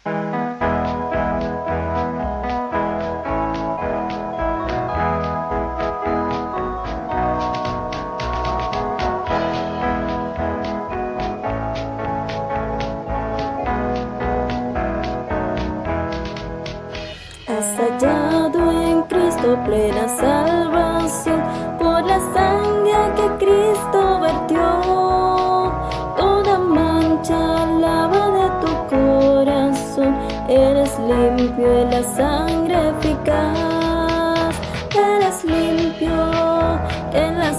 Has hallado en Cristo plena salvación, por la sangre que Cristo vertió. Toda mancha lava de tu corazón, eres limpio en la sangre eficaz. Eres limpio en la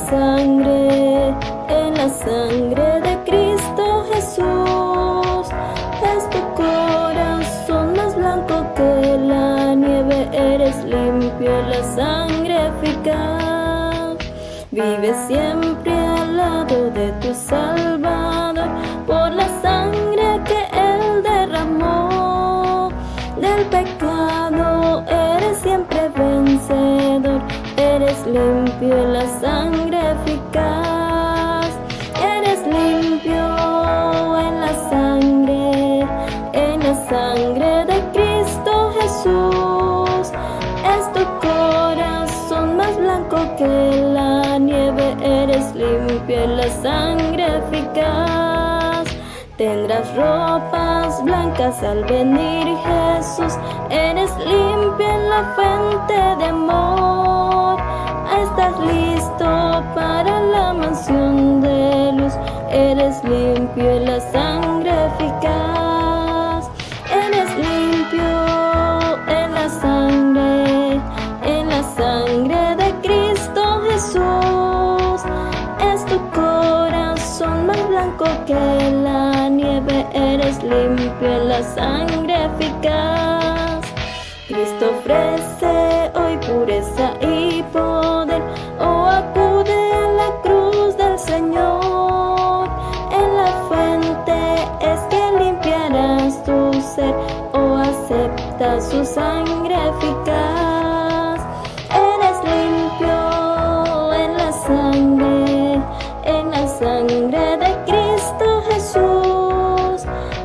sangre de Cristo Jesús. Es tu corazón más blanco que la nieve, eres limpio en la sangre eficaz. Vive siempre al lado de tu Salvador, por la sangre que Él derramó. Del pecado eres siempre vencedor, eres limpio en la sangre eficaz. Eres limpio en la sangre de Cristo Jesús. Es tu corazón más blanco que la nieve, eres limpio en la sangre eficaz. Tendrás ropas blancas al venir Jesús, eres limpio en la fuente de amor. Estás listo para la mansión de luz, eres limpio en la sangre eficaz. Eres limpio en la sangre de Cristo Jesús. Es tu corazón más blanco que la nieve, eres limpio en la sangre eficaz. Cristo ofrece hoy pureza y poder, oh acude a la cruz del Señor. En la fuente es que limpiarás tu ser, oh acepta su sangre eficaz. Eres limpio en la sangre de Cristo Jesús.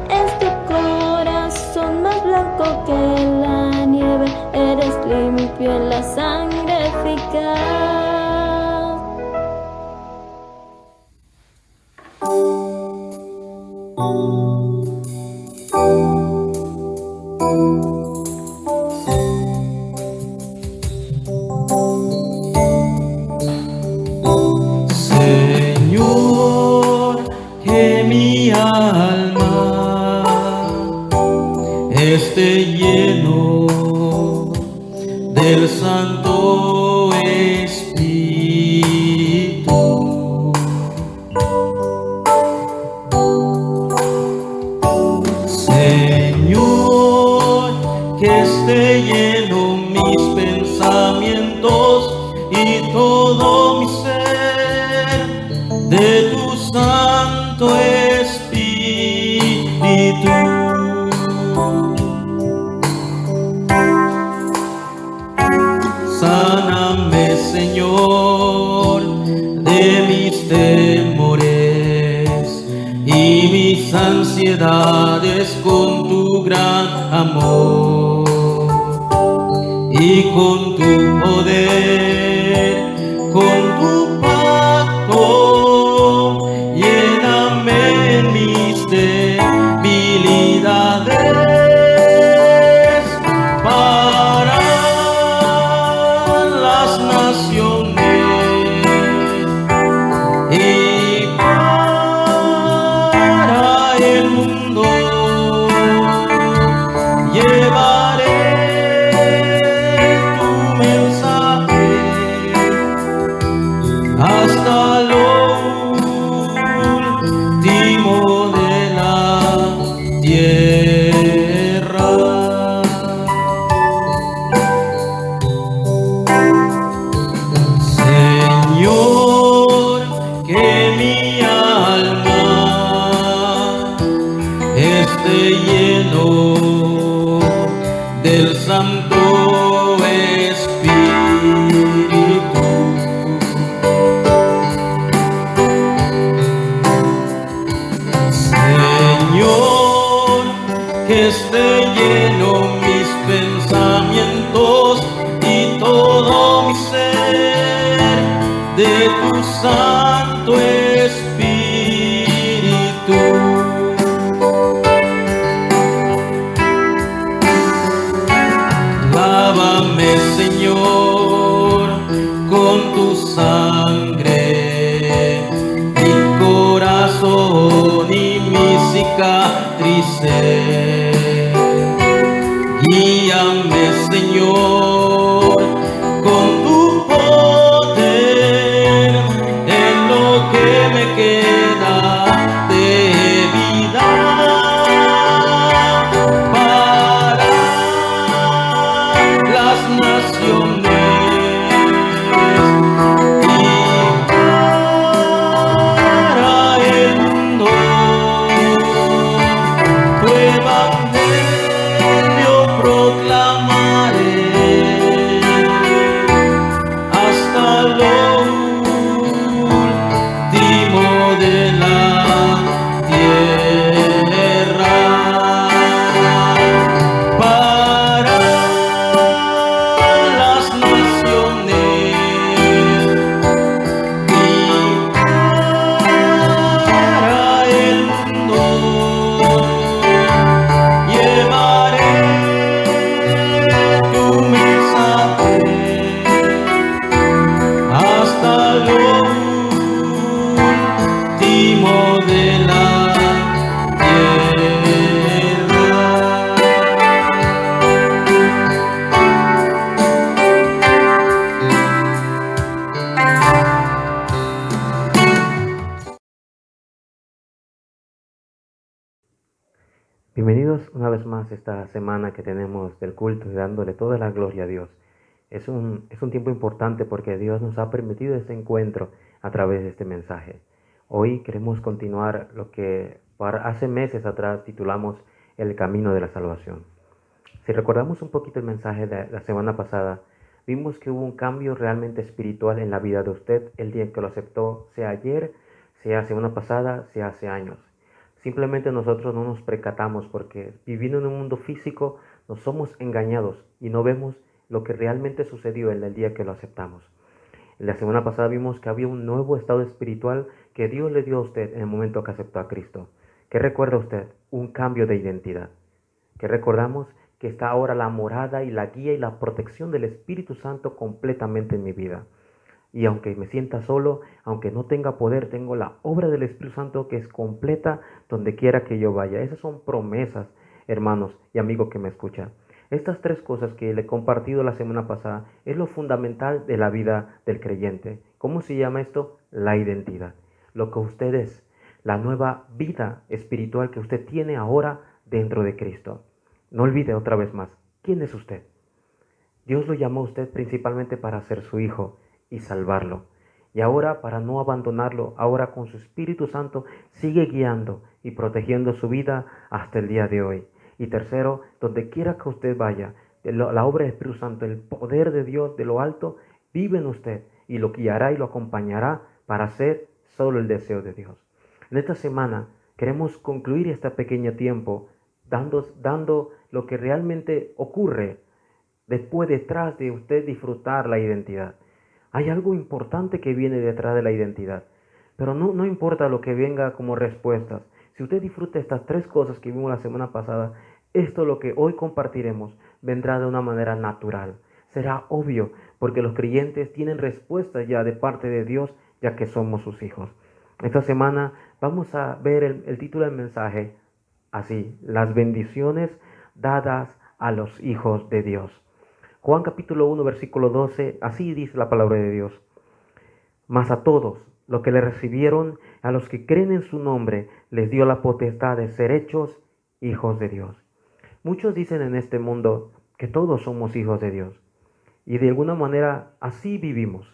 Es tu corazón más blanco que la nieve, eres limpio en la sangre eficaz. Señor, que mi alma esté lleno del Santo Espíritu. Señor, que esté lleno mis pensamientos y todo mi ser de tu Santo Espíritu. Sáname, Señor, de mis temores y mis ansiedades con tu gran amor y con tu poder, con tu pacto. Lléname en mis debilidades para las naciones y para el mundo. Llevaré tu mensaje esté lleno mis pensamientos y todo mi ser de tu Santo Espíritu. Lávame, Señor, con tu sangre, mi corazón y mi cicatrices. Guíame, Señor, con tu poder en lo que me queda de vida, para las naciones y para el mundo. Tu evangelio proclamaré hasta lo último de la tierra, para las naciones y para el mundo. Llevaré tu mensaje hasta lo último de la tierra. Bienvenidos una vez más esta semana que tenemos del culto y dándole toda la gloria a Dios. Es un tiempo importante porque Dios nos ha permitido este encuentro a través de este mensaje. Hoy queremos continuar lo que hace meses atrás titulamos El Camino de la Salvación. Si recordamos un poquito el mensaje de la semana pasada, vimos que hubo un cambio realmente espiritual en la vida de usted el día que lo aceptó, sea ayer, sea semana pasada, sea hace años. Simplemente nosotros no nos percatamos porque viviendo en un mundo físico nos somos engañados y no vemos lo que realmente sucedió en el día que lo aceptamos. La semana pasada vimos que había un nuevo estado espiritual que Dios le dio a usted en el momento que aceptó a Cristo. ¿Qué recuerda usted? Un cambio de identidad. Que recordamos que está ahora la morada y la guía y la protección del Espíritu Santo completamente en mi vida. Y aunque me sienta solo, aunque no tenga poder, tengo la obra del Espíritu Santo que es completa donde quiera que yo vaya. Esas son promesas, hermanos y amigos que me escuchan. Estas tres cosas que le he compartido la semana pasada es lo fundamental de la vida del creyente. ¿Cómo se llama esto? La identidad. Lo que usted es, la nueva vida espiritual que usted tiene ahora dentro de Cristo. No olvide otra vez más, ¿quién es usted? Dios lo llamó a usted principalmente para ser su hijo y salvarlo. Y ahora, para no abandonarlo, ahora con su Espíritu Santo sigue guiando y protegiendo su vida hasta el día de hoy. Y tercero, donde quiera que usted vaya, la obra del Espíritu Santo, el poder de Dios de lo alto, vive en usted y lo guiará y lo acompañará para hacer solo el deseo de Dios. En esta semana queremos concluir este pequeño tiempo dando lo que realmente ocurre después detrás de usted disfrutar la identidad. Hay algo importante que viene detrás de la identidad, pero no importa lo que venga como respuestas. Si usted disfruta estas tres cosas que vimos la semana pasada, esto lo que hoy compartiremos vendrá de una manera natural. Será obvio, porque los creyentes tienen respuestas ya de parte de Dios, ya que somos sus hijos. Esta semana vamos a ver el título del mensaje así: las bendiciones dadas a los hijos de Dios. Juan capítulo 1, versículo 12, así dice la palabra de Dios. Mas a todos los que le recibieron, a los que creen en su nombre, les dio la potestad de ser hechos hijos de Dios. Muchos dicen en este mundo que todos somos hijos de Dios. Y de alguna manera así vivimos.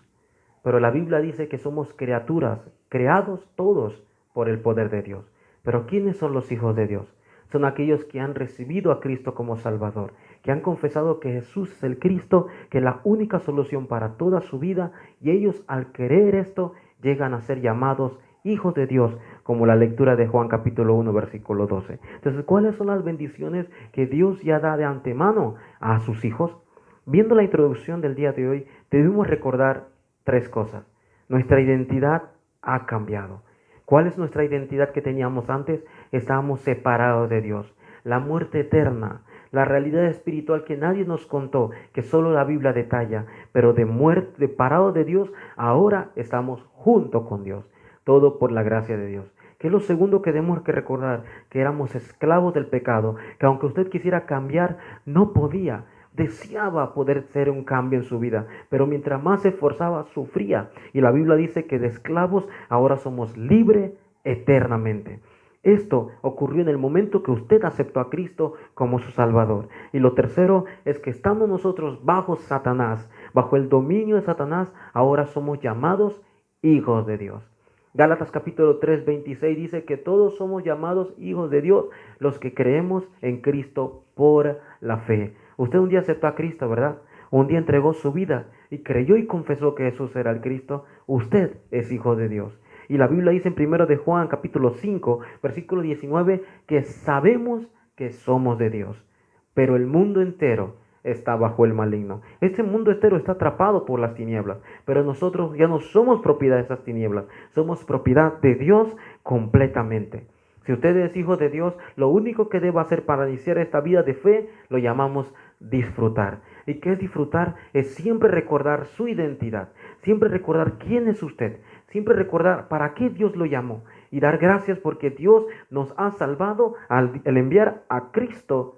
Pero la Biblia dice que somos criaturas, creados todos por el poder de Dios. Pero ¿quiénes son los hijos de Dios? Son aquellos que han recibido a Cristo como Salvador, que han confesado que Jesús es el Cristo, que es la única solución para toda su vida, y ellos al querer esto llegan a ser llamados hijos de Dios, como la lectura de Juan capítulo 1, versículo 12. Entonces, ¿cuáles son las bendiciones que Dios ya da de antemano a sus hijos? Viendo la introducción del día de hoy, debemos recordar tres cosas. Nuestra identidad ha cambiado. ¿Cuál es nuestra identidad que teníamos antes? Estábamos separados de Dios. La muerte eterna, la realidad espiritual que nadie nos contó, que solo la Biblia detalla, pero de muerte, separados de Dios, ahora estamos junto con Dios. Todo por la gracia de Dios. Que es lo segundo que tenemos que recordar, que éramos esclavos del pecado, que aunque usted quisiera cambiar, no podía. Deseaba poder hacer un cambio en su vida, pero mientras más se esforzaba, sufría. Y la Biblia dice que de esclavos ahora somos libres eternamente. Esto ocurrió en el momento que usted aceptó a Cristo como su Salvador. Y lo tercero es que estando nosotros bajo Satanás, bajo el dominio de Satanás, ahora somos llamados hijos de Dios. Gálatas capítulo 3, 26 dice que todos somos llamados hijos de Dios, los que creemos en Cristo por la fe. Usted un día aceptó a Cristo, ¿verdad? Un día entregó su vida y creyó y confesó que Jesús era el Cristo. Usted es hijo de Dios. Y la Biblia dice en 1 de Juan capítulo 5, versículo 19, que sabemos que somos de Dios, pero el mundo entero está bajo el maligno. Este mundo entero está atrapado por las tinieblas, pero nosotros ya no somos propiedad de esas tinieblas, somos propiedad de Dios completamente. Si usted es hijo de Dios, lo único que debe hacer para iniciar esta vida de fe lo llamamos disfrutar. ¿Y qué es disfrutar? Es siempre recordar su identidad, siempre recordar quién es usted, siempre recordar para qué Dios lo llamó y dar gracias porque Dios nos ha salvado al enviar a Cristo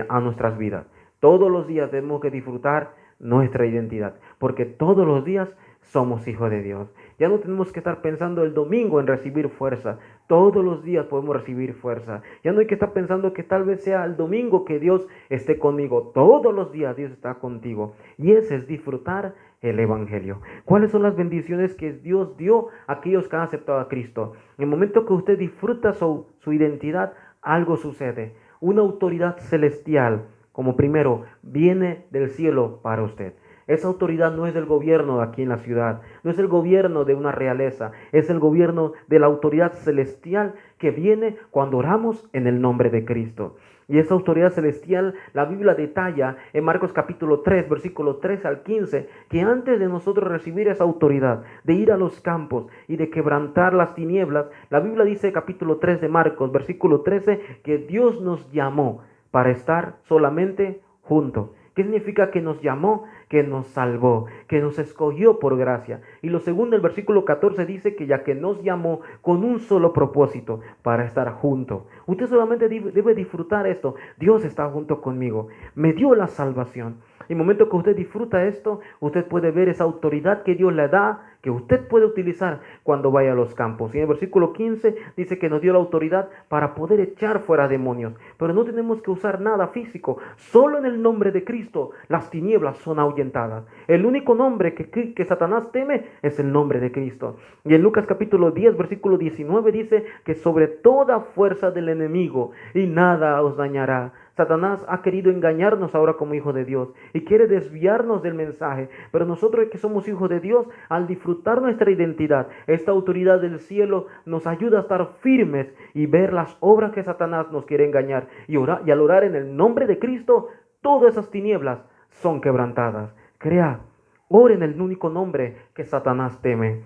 a nuestras vidas. Todos los días tenemos que disfrutar nuestra identidad, porque todos los días somos hijos de Dios. Ya no tenemos que estar pensando el domingo en recibir fuerza. Todos los días podemos recibir fuerza. Ya no hay que estar pensando que tal vez sea el domingo que Dios esté conmigo. Todos los días Dios está contigo. Y ese es disfrutar el Evangelio. ¿Cuáles son las bendiciones que Dios dio a aquellos que han aceptado a Cristo? En el momento que usted disfruta su identidad, algo sucede. Una autoridad celestial, como primero, viene del cielo para usted. Esa autoridad no es del gobierno aquí en la ciudad, no es el gobierno de una realeza, es el gobierno de la autoridad celestial que viene cuando oramos en el nombre de Cristo. Y esa autoridad celestial, la Biblia detalla en Marcos capítulo 3, versículo 3 al 15, que antes de nosotros recibir esa autoridad, de ir a los campos y de quebrantar las tinieblas, la Biblia dice capítulo 3 de Marcos, versículo 13, que Dios nos llamó para estar solamente juntos. ¿Qué significa que nos llamó? Que nos salvó, que nos escogió por gracia. Y lo segundo, el versículo 14 dice que ya que nos llamó con un solo propósito, para estar juntos. Usted solamente debe disfrutar esto. Dios está junto conmigo. Me dio la salvación. En el momento que usted disfruta esto, usted puede ver esa autoridad que Dios le da, que usted puede utilizar cuando vaya a los campos. Y en el versículo 15 dice que nos dio la autoridad para poder echar fuera demonios. Pero no tenemos que usar nada físico. Solo en el nombre de Cristo las tinieblas son ahuyentadas. El único nombre que Satanás teme es el nombre de Cristo. Y en Lucas capítulo 10, versículo 19 dice que sobre toda fuerza del enemigo y nada os dañará. Satanás ha querido engañarnos ahora como hijos de Dios y quiere desviarnos del mensaje. Pero nosotros que somos hijos de Dios, al disfrutar nuestra identidad, esta autoridad del cielo nos ayuda a estar firmes y ver las obras que Satanás nos quiere engañar. Y al orar en el nombre de Cristo, todas esas tinieblas son quebrantadas. Crea, ore en el único nombre que Satanás teme.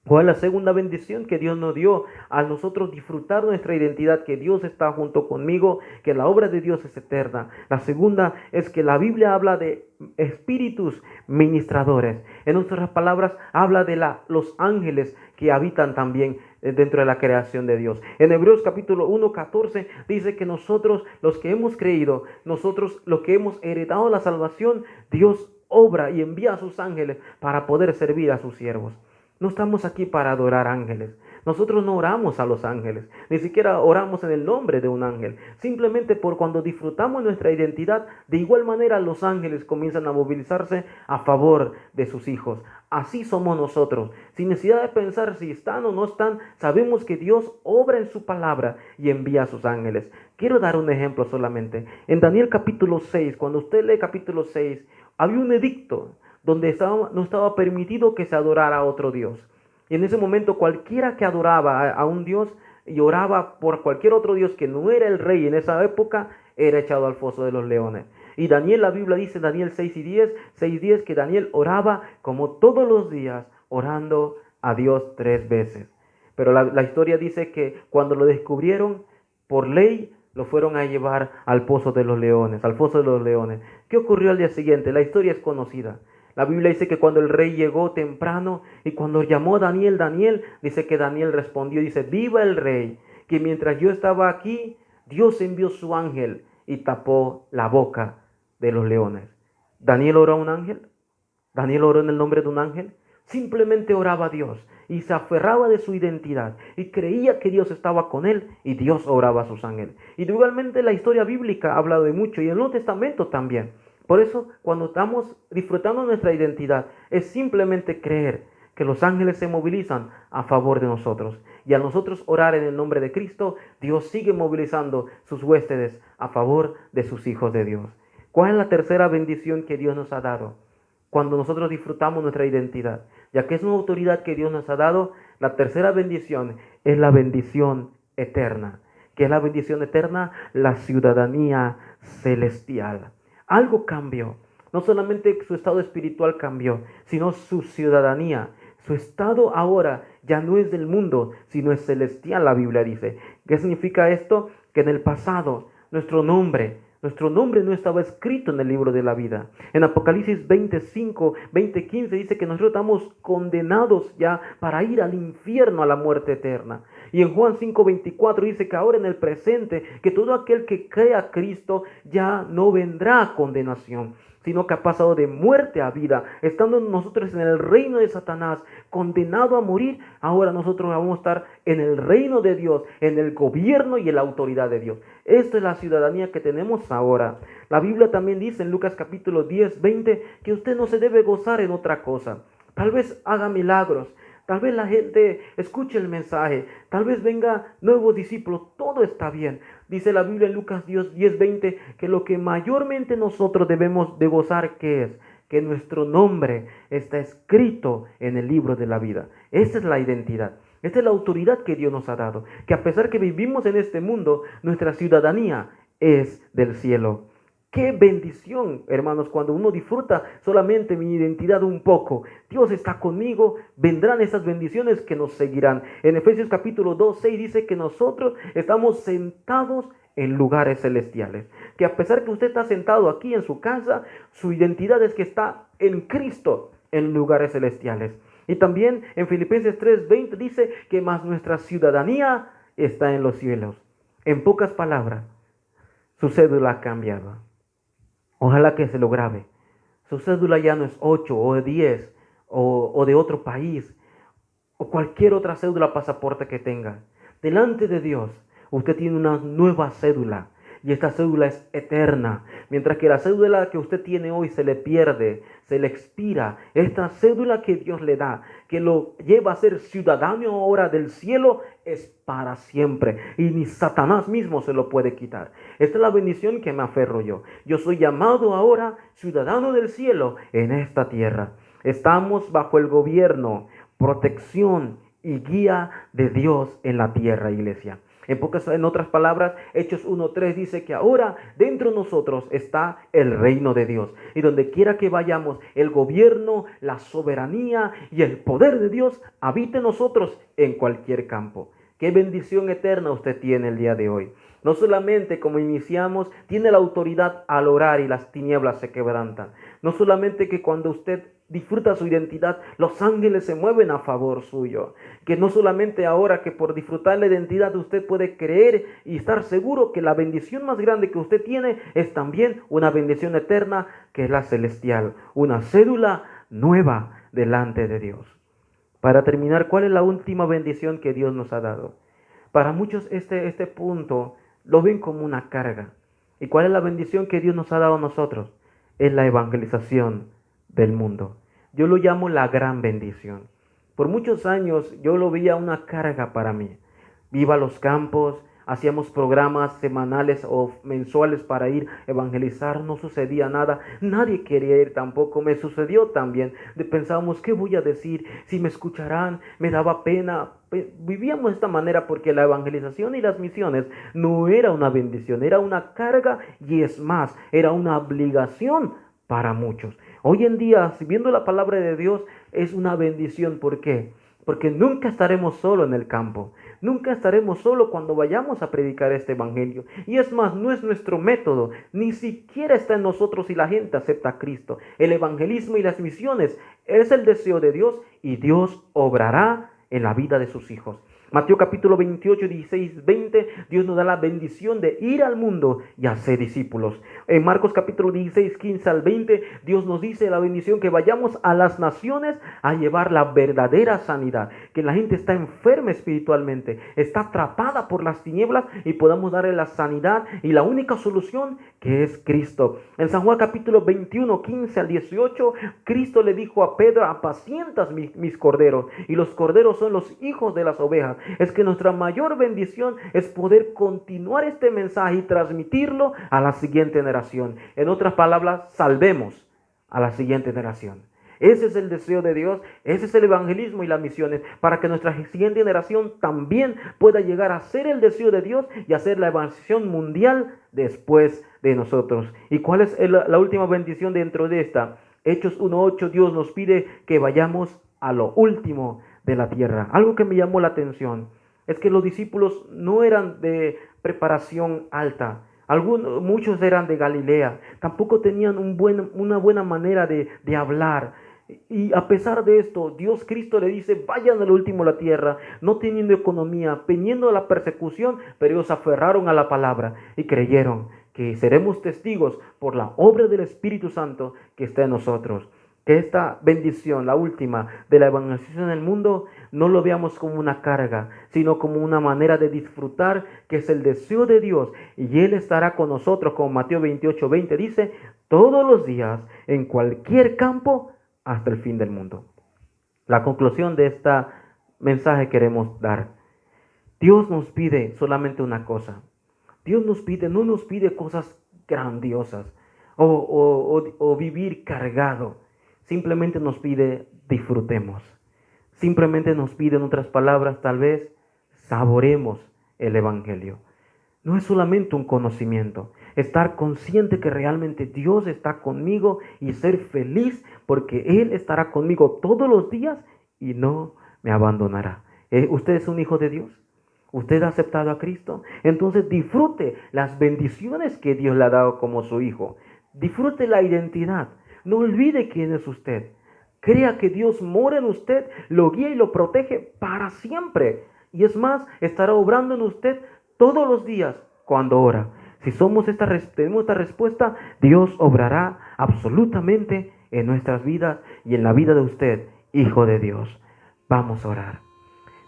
¿Cuál es la segunda bendición que Dios nos dio al nosotros disfrutar nuestra identidad? Que Dios está junto conmigo, que la obra de Dios es eterna. La segunda es que la Biblia habla de espíritus ministradores. En otras palabras, habla de los ángeles que habitan también dentro de la creación de Dios. En Hebreos capítulo 1, 14 dice que nosotros, los que hemos creído, nosotros los que hemos heredado la salvación, Dios obra y envía a sus ángeles para poder servir a sus siervos. No estamos aquí para adorar ángeles. Nosotros no oramos a los ángeles, ni siquiera oramos en el nombre de un ángel. Simplemente por cuando disfrutamos nuestra identidad, de igual manera los ángeles comienzan a movilizarse a favor de sus hijos. Así somos nosotros. Sin necesidad de pensar si están o no están, sabemos que Dios obra en su palabra y envía a sus ángeles. Quiero dar un ejemplo solamente. En Daniel capítulo 6, cuando usted lee capítulo 6, había un edicto donde no estaba permitido que se adorara a otro Dios. Y en ese momento cualquiera que adoraba a un Dios y oraba por cualquier otro Dios que no era el rey en esa época, era echado al foso de los leones. Y Daniel, la Biblia dice, Daniel 6:10, que Daniel oraba como todos los días, orando a Dios 3 veces. Pero la historia dice que cuando lo descubrieron, por ley, lo fueron a llevar al pozo de los leones, al foso de los leones. ¿Qué ocurrió al día siguiente? La historia es conocida. La Biblia dice que cuando el rey llegó temprano y cuando llamó a Daniel, dice que Daniel respondió, dice, viva el rey, que mientras yo estaba aquí, Dios envió su ángel y tapó la boca de los leones. ¿Daniel oró a un ángel? ¿Daniel oró en el nombre de un ángel? Simplemente oraba a Dios y se aferraba de su identidad y creía que Dios estaba con él y Dios oraba a sus ángeles. Y igualmente la historia bíblica ha hablado de mucho y el Nuevo Testamento también. Por eso, cuando estamos disfrutando nuestra identidad, es simplemente creer que los ángeles se movilizan a favor de nosotros. Y al nosotros orar en el nombre de Cristo, Dios sigue movilizando sus huéspedes a favor de sus hijos de Dios. ¿Cuál es la tercera bendición que Dios nos ha dado? Cuando nosotros disfrutamos nuestra identidad, ya que es una autoridad que Dios nos ha dado, la tercera bendición es la bendición eterna. ¿Qué es la bendición eterna? La ciudadanía celestial. Algo cambió. No solamente su estado espiritual cambió, sino su ciudadanía. Su estado ahora ya no es del mundo, sino es celestial, la Biblia dice. ¿Qué significa esto? Que en el pasado nuestro nombre no estaba escrito en el libro de la vida. En Apocalipsis 20:15 dice que nosotros estamos condenados ya para ir al infierno, a la muerte eterna. Y en Juan 5:24 dice que ahora en el presente, que todo aquel que cree a Cristo ya no vendrá a condenación, sino que ha pasado de muerte a vida. Estando nosotros en el reino de Satanás, condenado a morir, ahora nosotros vamos a estar en el reino de Dios, en el gobierno y en la autoridad de Dios. Esta es la ciudadanía que tenemos ahora. La Biblia también dice en Lucas capítulo 10:20 que usted no se debe gozar en otra cosa. Tal vez haga milagros, tal vez la gente escuche el mensaje, tal vez venga nuevos discípulos, todo está bien. Dice la Biblia en Lucas 10:20 que lo que mayormente nosotros debemos de gozar, ¿qué es? Que nuestro nombre está escrito en el libro de la vida. Esta es la identidad. Esta es la autoridad que Dios nos ha dado. Que a pesar que vivimos en este mundo, nuestra ciudadanía es del cielo. ¡Qué bendición, hermanos! Cuando uno disfruta solamente mi identidad un poco. Dios está conmigo, vendrán esas bendiciones que nos seguirán. En Efesios capítulo 2:6 dice que nosotros estamos sentados en lugares celestiales. Que a pesar que usted está sentado aquí en su casa, su identidad es que está en Cristo en lugares celestiales. Y también en Filipenses 3:20 dice que más nuestra ciudadanía está en los cielos. En pocas palabras, su cédula ha cambiado. Ojalá que se lo grabe. Su cédula ya no es 8 o 10 o de otro país o cualquier otra cédula, pasaporte que tenga. Delante de Dios, usted tiene una nueva cédula y esta cédula es eterna. Mientras que la cédula que usted tiene hoy se le pierde, se le expira. Esta cédula que Dios le da, que lo lleva a ser ciudadano ahora del cielo, es para siempre. Y ni Satanás mismo se lo puede quitar. Esta es la bendición que me aferro yo. Yo soy llamado ahora ciudadano del cielo en esta tierra. Estamos bajo el gobierno, protección y guía de Dios en la tierra, iglesia. En otras palabras, Hechos 1:3 dice que ahora dentro de nosotros está el reino de Dios. Y donde quiera que vayamos, el gobierno, la soberanía y el poder de Dios habita en nosotros en cualquier campo. Qué bendición eterna usted tiene el día de hoy. No solamente, como iniciamos, tiene la autoridad al orar y las tinieblas se quebrantan. No solamente que cuando usted disfruta su identidad, los ángeles se mueven a favor suyo. Que no solamente ahora que por disfrutar la identidad usted puede creer y estar seguro que la bendición más grande que usted tiene es también una bendición eterna, que es la celestial. Una cédula nueva delante de Dios. Para terminar, ¿cuál es la última bendición que Dios nos ha dado? Para muchos este punto lo ven como una carga. ¿Y cuál es la bendición que Dios nos ha dado a nosotros? Es la evangelización del mundo. Yo lo llamo la gran bendición. Por muchos años yo lo veía una carga para mí. Iba a los campos, hacíamos programas semanales o mensuales para ir a evangelizar, no sucedía nada, nadie quería ir tampoco, me sucedió también, pensábamos, ¿qué voy a decir? Si me escucharán, me daba pena. Vivíamos de esta manera porque la evangelización y las misiones no era una bendición, era una carga y es más, era una obligación para muchos. Hoy en día, si viendo la palabra de Dios, es una bendición. ¿Por qué? Porque nunca estaremos solos en el campo. Nunca estaremos solos cuando vayamos a predicar este evangelio. Y es más, no es nuestro método. Ni siquiera está en nosotros si la gente acepta a Cristo. El evangelismo y las misiones es el deseo de Dios y Dios obrará en la vida de sus hijos. Mateo capítulo 28, 16, 20, Dios nos da la bendición de ir al mundo y hacer discípulos. En Marcos capítulo 16, 15 al 20, Dios nos dice la bendición que vayamos a las naciones a llevar la verdadera sanidad. Que la gente está enferma espiritualmente, está atrapada por las tinieblas y podamos darle la sanidad y la única solución que es Cristo. En San Juan capítulo 21, 15 al 18, Cristo le dijo a Pedro, apacientas mis corderos, y los corderos son los hijos de las ovejas. Es que nuestra mayor bendición es poder continuar este mensaje y transmitirlo a la siguiente generación. En otras palabras, salvemos a la siguiente generación. Ese es el deseo de Dios, ese es el evangelismo y las misiones, para que nuestra siguiente generación también pueda llegar a ser el deseo de Dios y hacer la evangelización mundial después de nosotros. ¿Y cuál es la última bendición dentro de esta? Hechos 1:8, Dios nos pide que vayamos a lo último de la tierra. Algo que me llamó la atención es que los discípulos no eran de preparación alta. Muchos eran de Galilea, tampoco tenían una buena manera de hablar. Y a pesar de esto, Dios Cristo le dice, vayan al último de la tierra, no teniendo economía, teniendo la persecución, pero ellos se aferraron a la palabra y creyeron que seremos testigos por la obra del Espíritu Santo que está en nosotros. Que esta bendición, la última de la evangelización en el mundo, no lo veamos como una carga, sino como una manera de disfrutar, que es el deseo de Dios. Y Él estará con nosotros, como Mateo 28:20 dice, todos los días, en cualquier campo, hasta el fin del mundo. La conclusión de este mensaje queremos dar. Dios nos pide solamente una cosa. Dios no nos pide cosas grandiosas o vivir cargado. Simplemente nos pide disfrutemos. Simplemente nos pide, en otras palabras, tal vez saboremos el evangelio. No es solamente un conocimiento, estar consciente que realmente Dios está conmigo y ser feliz porque Él estará conmigo todos los días y no me abandonará. ¿Usted es un hijo de Dios? ¿Usted ha aceptado a Cristo? Entonces disfrute las bendiciones que Dios le ha dado como su hijo. Disfrute la identidad. No olvide quién es usted. Crea que Dios mora en usted, lo guía y lo protege para siempre. Y es más, estará obrando en usted todos los días cuando ora. Si tenemos esta respuesta, Dios obrará absolutamente en nuestras vidas y en la vida de usted, hijo de Dios. Vamos a orar.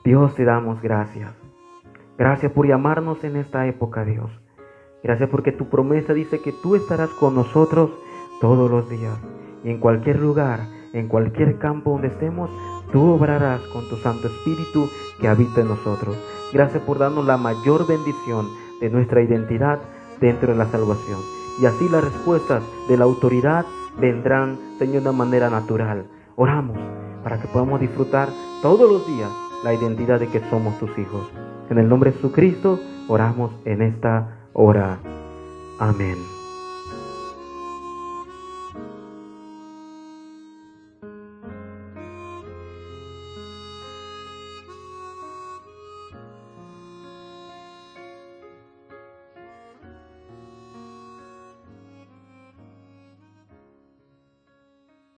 Dios, te damos gracias. Gracias por llamarnos en esta época, Dios. Gracias porque tu promesa dice que tú estarás con nosotros todos los días. Y en cualquier lugar, en cualquier campo donde estemos, tú obrarás con tu Santo Espíritu que habita en nosotros. Gracias por darnos la mayor bendición de nuestra identidad dentro de la salvación. Y así las respuestas de la autoridad vendrán, Señor, de una manera natural. Oramos para que podamos disfrutar todos los días la identidad de que somos tus hijos. En el nombre de Jesucristo oramos en esta hora. Amén.